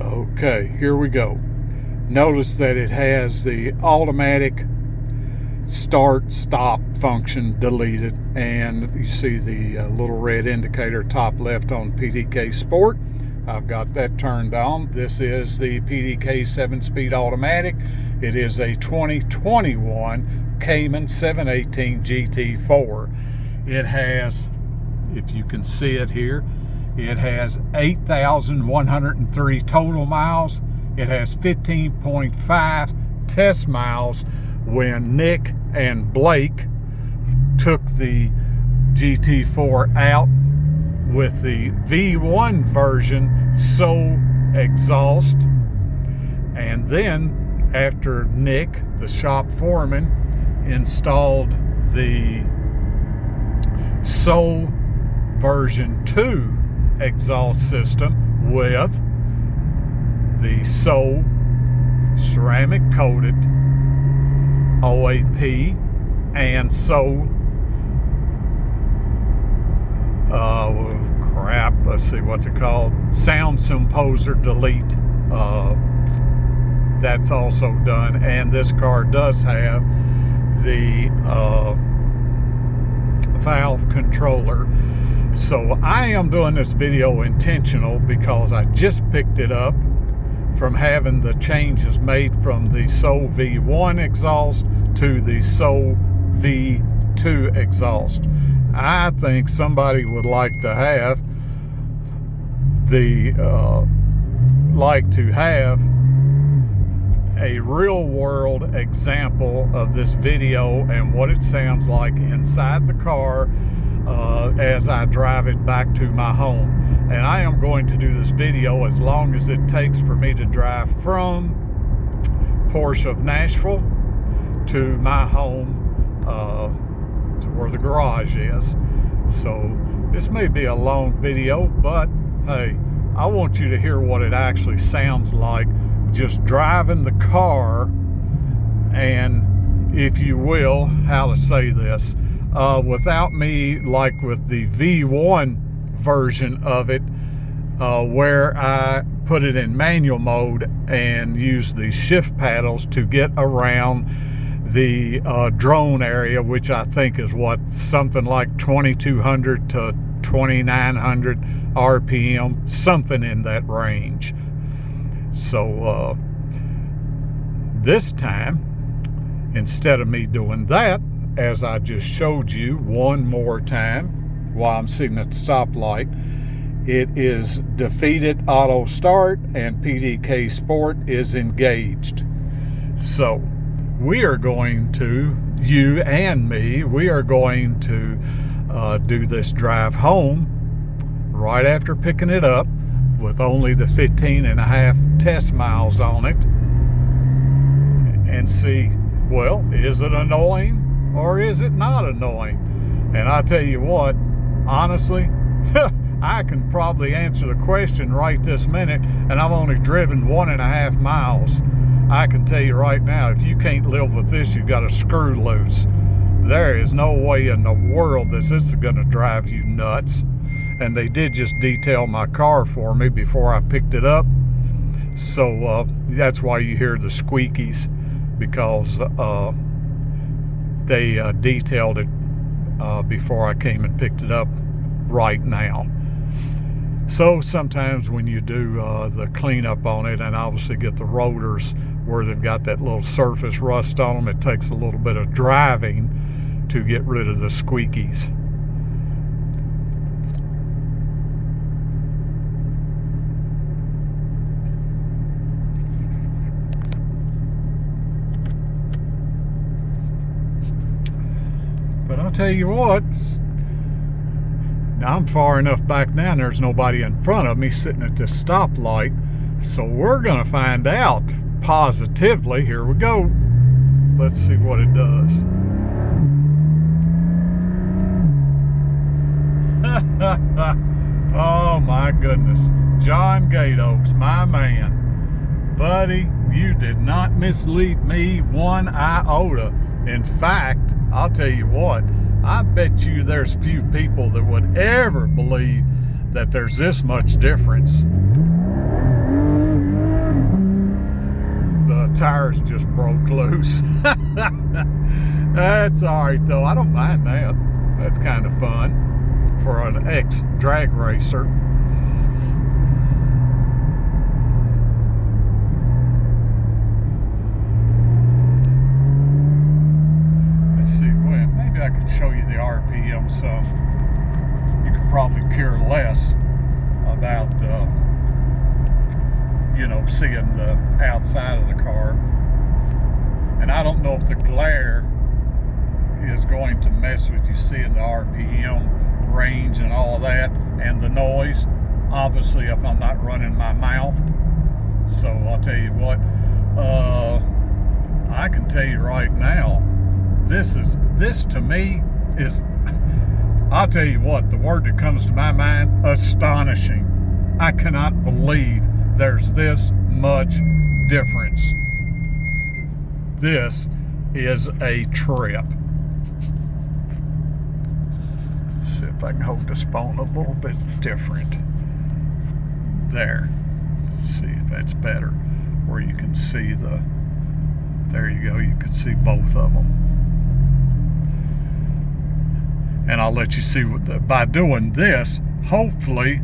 Okay, here we go. Notice that it has the automatic start-stop function deleted, and you see the little red indicator top left on PDK Sport. I've got that turned on. This is the PDK 7-speed automatic. It is a 2021 Cayman 718 GT4. It has, if you can see it here, it has 8,103 total miles. It has 15.5 test miles when Nick and Blake took the GT4 out with the V1 version SO exhaust. And then after Nick, the shop foreman, installed the SO version 2 exhaust system with the SO ceramic coated OAP and SO let's see, what's it called? Sound Symposer Delete. That's also done, and this car does have the valve controller. So I am doing this video intentional because I just picked it up from having the changes made from the SO V1 exhaust to the SO V2 exhaust. I think somebody would like to have a real world example of this video and what it sounds like inside the car as I drive it back to my home. And I am going to do this video as long as it takes for me to drive from Porsche of Nashville to my home, to where the garage is. So this may be a long video, but hey, I want you to hear what it actually sounds like just driving the car, and if you will, how to say this, without me, like with the V1 version of it, where I put it in manual mode and use the shift paddles to get around the drone area, which I think is something like 2200 to 2900 RPM, something in that range. So this time, instead of me doing that, as I just showed you one more time while I'm sitting at the stoplight, it is defeated auto start and PDK Sport is engaged. So we are going to, you and me, we are going to do this drive home right after picking it up with only the 15.5 test miles on it, and see, well, is it annoying or is it not annoying? And I tell you what, honestly, I can probably answer the question right this minute, and I've only driven 1.5 miles. I can tell you right now, if you can't live with this, you got a screw loose. There is no way in the world this is going to drive you nuts. And they did just detail my car for me before I picked it up. So that's why you hear the squeakies, because they detailed it before I came and picked it up right now. So sometimes when you do the cleanup on it and obviously get the rotors where they've got that little surface rust on them, it takes a little bit of driving to get rid of the squeakies. But I'll tell you what, now I'm far enough back now and there's nobody in front of me sitting at this stoplight. So we're going to find out positively. Here we go. Let's see what it does. Oh my goodness. John Gatos, my man. Buddy, you did not mislead me one iota. In fact, I'll tell you what, I bet you there's few people that would ever believe that there's this much difference. tires just broke loose. That's all right though. I don't mind that. That's kind of fun for an ex-drag racer. Let's see. Well, maybe I could show you the RPM some. You could probably care less about you know, seeing the outside of the car. And I don't know if the glare is going to mess with you seeing the RPM range and all of that, and the noise, obviously, if I'm not running my mouth. So I'll tell you what, I can tell you right now, this to me is, I'll tell you what, the word that comes to my mind, astonishing. I cannot believe there's this much difference. This is a trip. Let's see if I can hold this phone a little bit different. There. Let's see if that's better. Where you can see the, there you go, you can see both of them. And I'll let you see what by doing this, hopefully,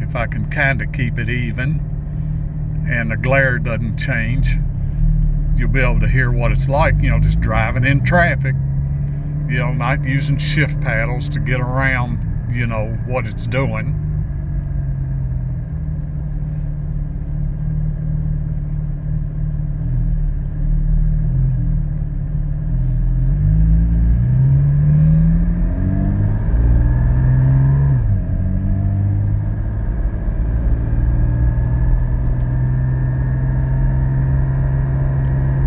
if I can kind of keep it even and the glare doesn't change, you'll be able to hear what it's like, you know, just driving in traffic, you know, not using shift paddles to get around, you know, what it's doing.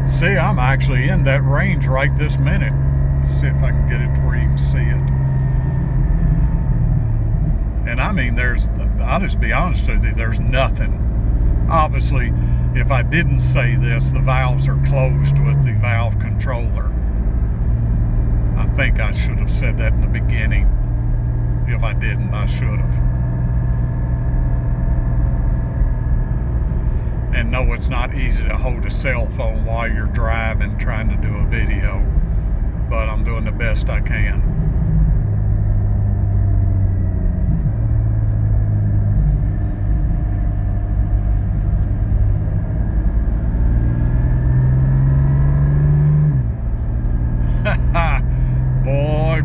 See, I'm actually in that range right this minute. Let's see if I can get it to where you can see it. And I mean, I'll just be honest with you, there's nothing. Obviously, if I didn't say this, the valves are closed with the valve controller. I think I should have said that in the beginning. If I didn't, I should have. And no, it's not easy to hold a cell phone while you're driving trying to do a video, but I'm doing the best I can.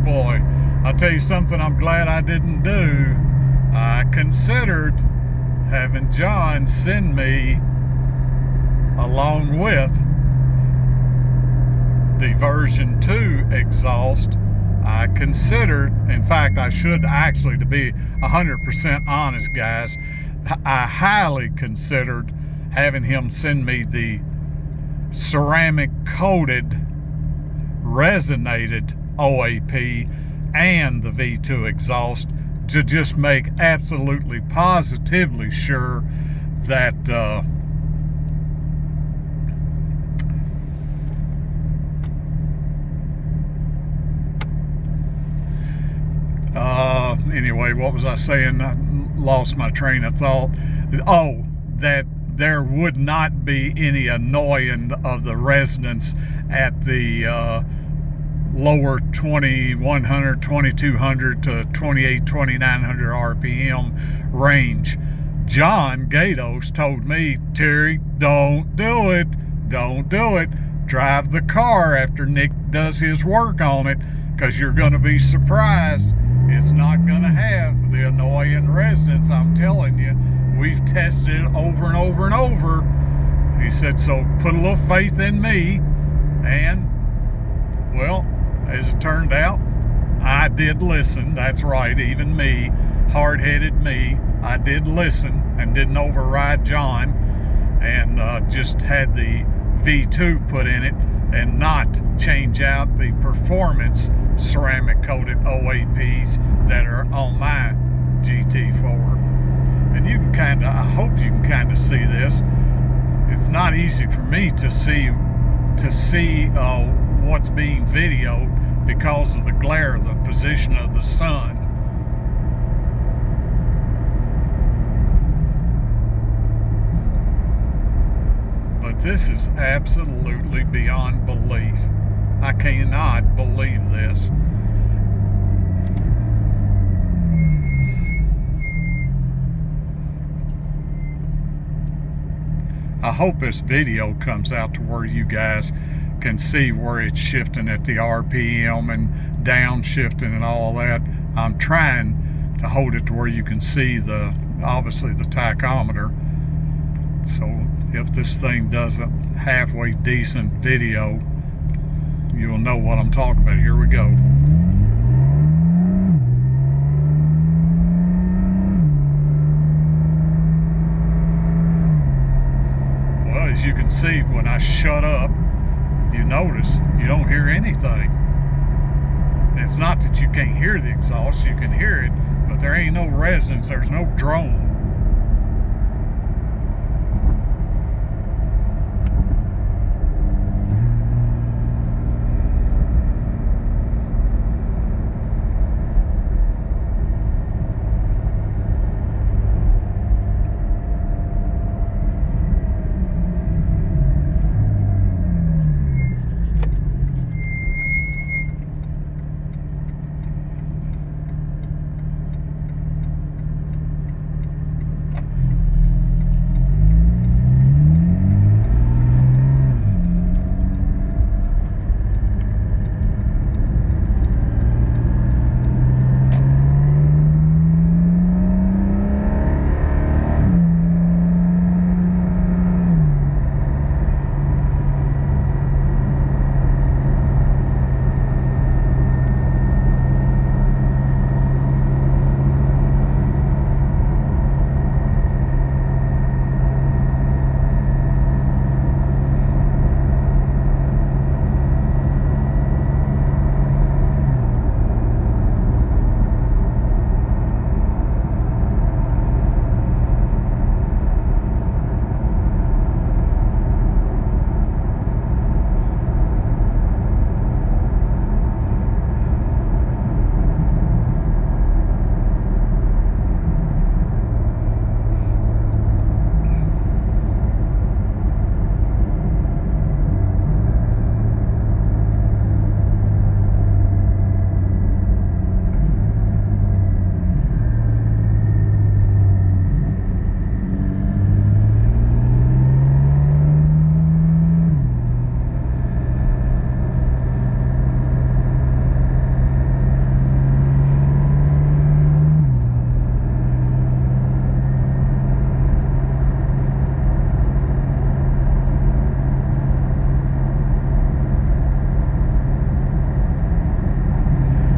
Boy, I'll tell you something I'm glad I didn't do. I considered having John send me, along with the version 2 exhaust, I considered, in fact, I should actually, to be 100% honest, guys, I highly considered having him send me the ceramic coated resonated OAP and the V2 exhaust to just make absolutely positively sure that anyway, what was I saying? I lost my train of thought. Oh, that there would not be any annoying of the resonance at the lower 2100, 2200 to 28, 2900 RPM range. John Gatos told me, Terry, don't do it. Don't do it. Drive the car after Nick does his work on it, because you're going to be surprised. It's not going to have the annoying resonance, I'm telling you. We've tested it over and over and over. He said, so put a little faith in me. And, well, as it turned out, I did listen. That's right, even me, hard-headed me, I did listen and didn't override John, and just had the V2 put in it and not change out the performance ceramic coated OAPs that are on my GT4. And you can kind of, I hope you can kind of see this. It's not easy for me to see what's being videoed because of the glare, the position of the sun. But This is absolutely beyond belief. I cannot believe this. I hope this video comes out to where you guys can see where it's shifting at the RPM and downshifting and all that. I'm trying to hold it to where you can see obviously the tachometer. So if this thing does a halfway decent video, you'll know what I'm talking about. Here we go. Well, as you can see, when I shut up, you notice you don't hear anything. It's not that you can't hear the exhaust, you can hear it, but there ain't no resonance, there's no drone.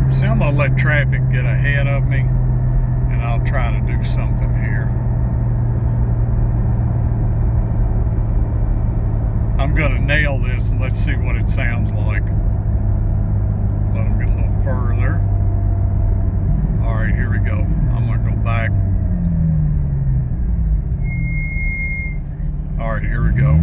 See, I'm gonna let traffic get ahead of me and I'll try to do something here. I'm gonna nail this and let's see what it sounds like. Let them get a little further. All right, here we go. I'm gonna go back. All right, here we go.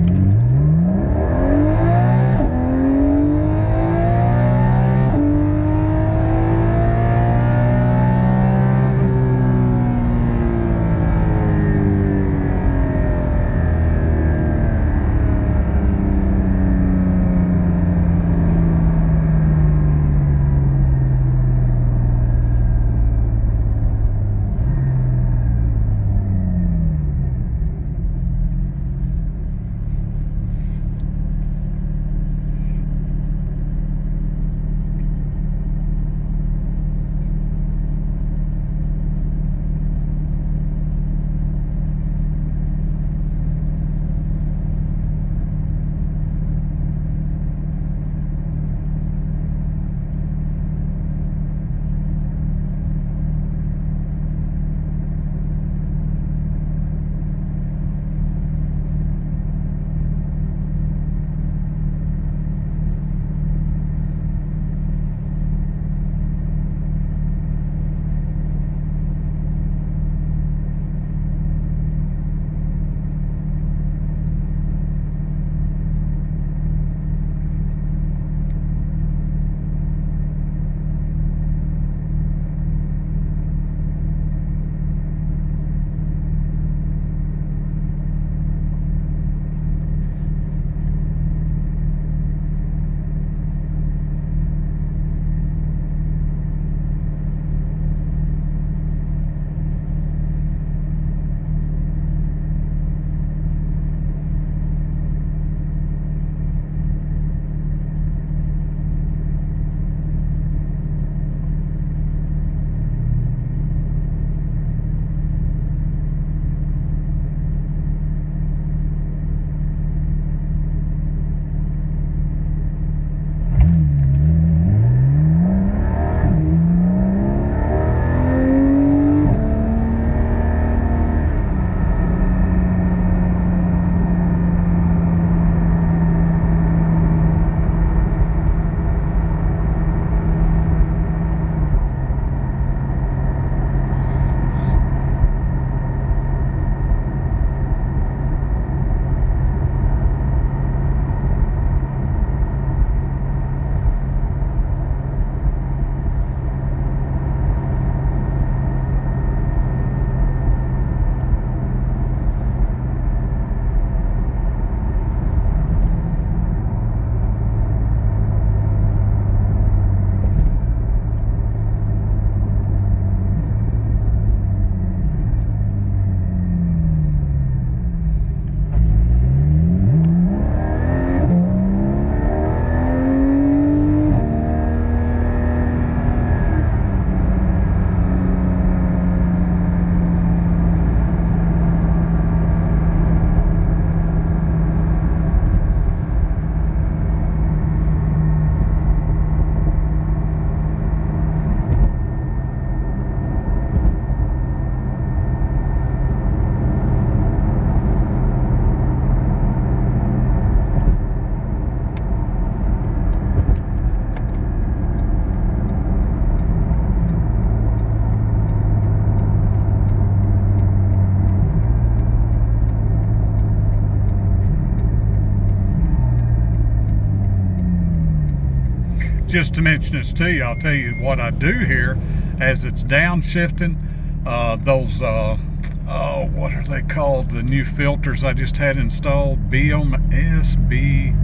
just to mention this to you, I'll tell you what I do here as it's downshifting. Those, what are they called? The new filters I just had installed, BMSB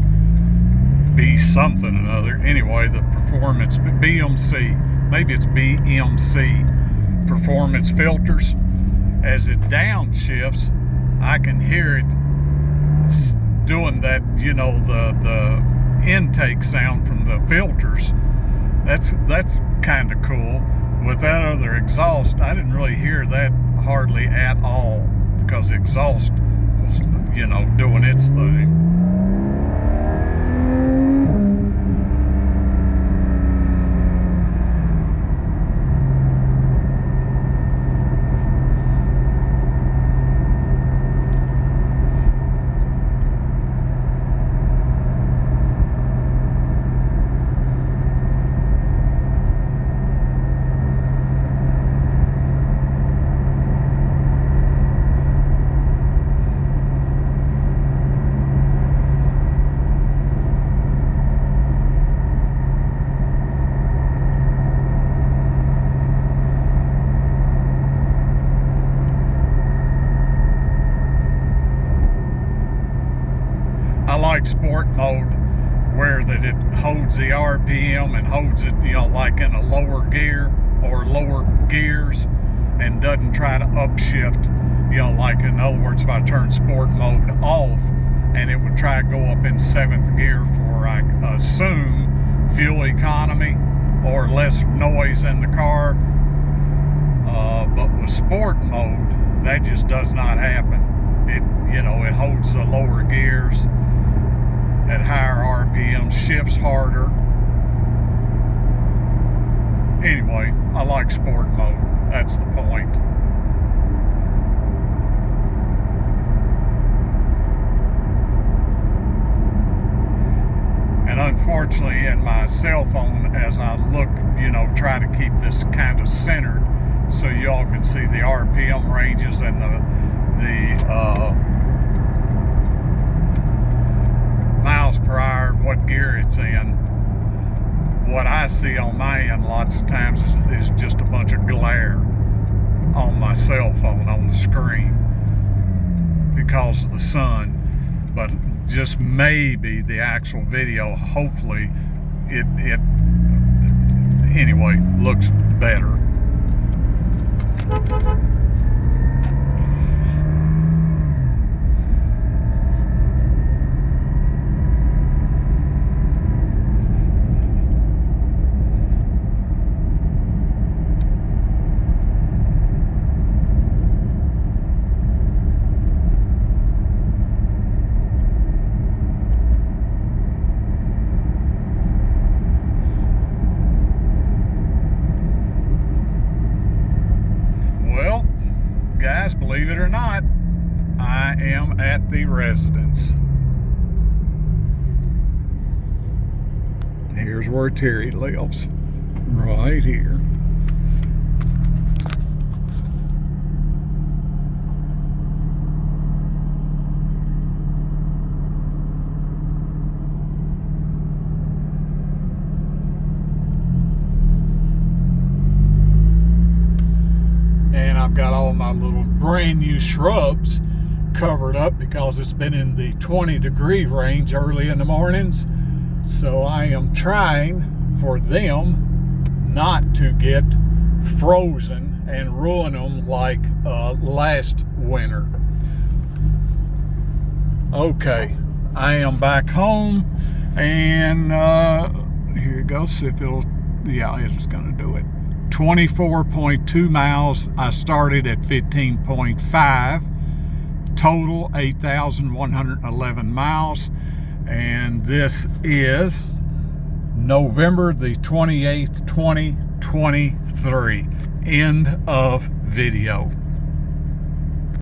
something or another. Anyway, the performance, BMC, maybe it's BMC performance filters. As it downshifts, I can hear it doing that, you know, the intake sound from the filters. That's kind of cool. With that other exhaust, I didn't really hear that hardly at all because the exhaust was, you know, doing its thing. I like sport mode where that it holds the RPM and holds it, you know, like in a lower gear or lower gears and doesn't try to upshift, you know, like in other words, if I turn sport mode off and it would try to go up in 7th gear for, I assume, fuel economy or less noise in the car. But with sport mode, that just does not happen. It, you know, it holds the lower gears at higher RPM, shifts harder. Anyway, I like sport mode. That's the point. And unfortunately, in my cell phone, as I look, you know, try to keep this kind of centered so y'all can see the RPM ranges and the miles per hour, what gear it's in. What I see on my end lots of times is just a bunch of glare on my cell phone on the screen because of the sun. But just maybe the actual video, hopefully it anyway looks better. Guys, believe it or not, I am at the residence. Here's where Terry lives, right here. I've got all my little brand new shrubs covered up because it's been in the 20-degree range early in the mornings. So I am trying for them not to get frozen and ruin them like last winter. Okay, I am back home and here you go. See if it'll, yeah, it's gonna do it. 24.2 miles. I started at 15.5. Total 8,111 miles. And this is November the 28th, 2023. End of video.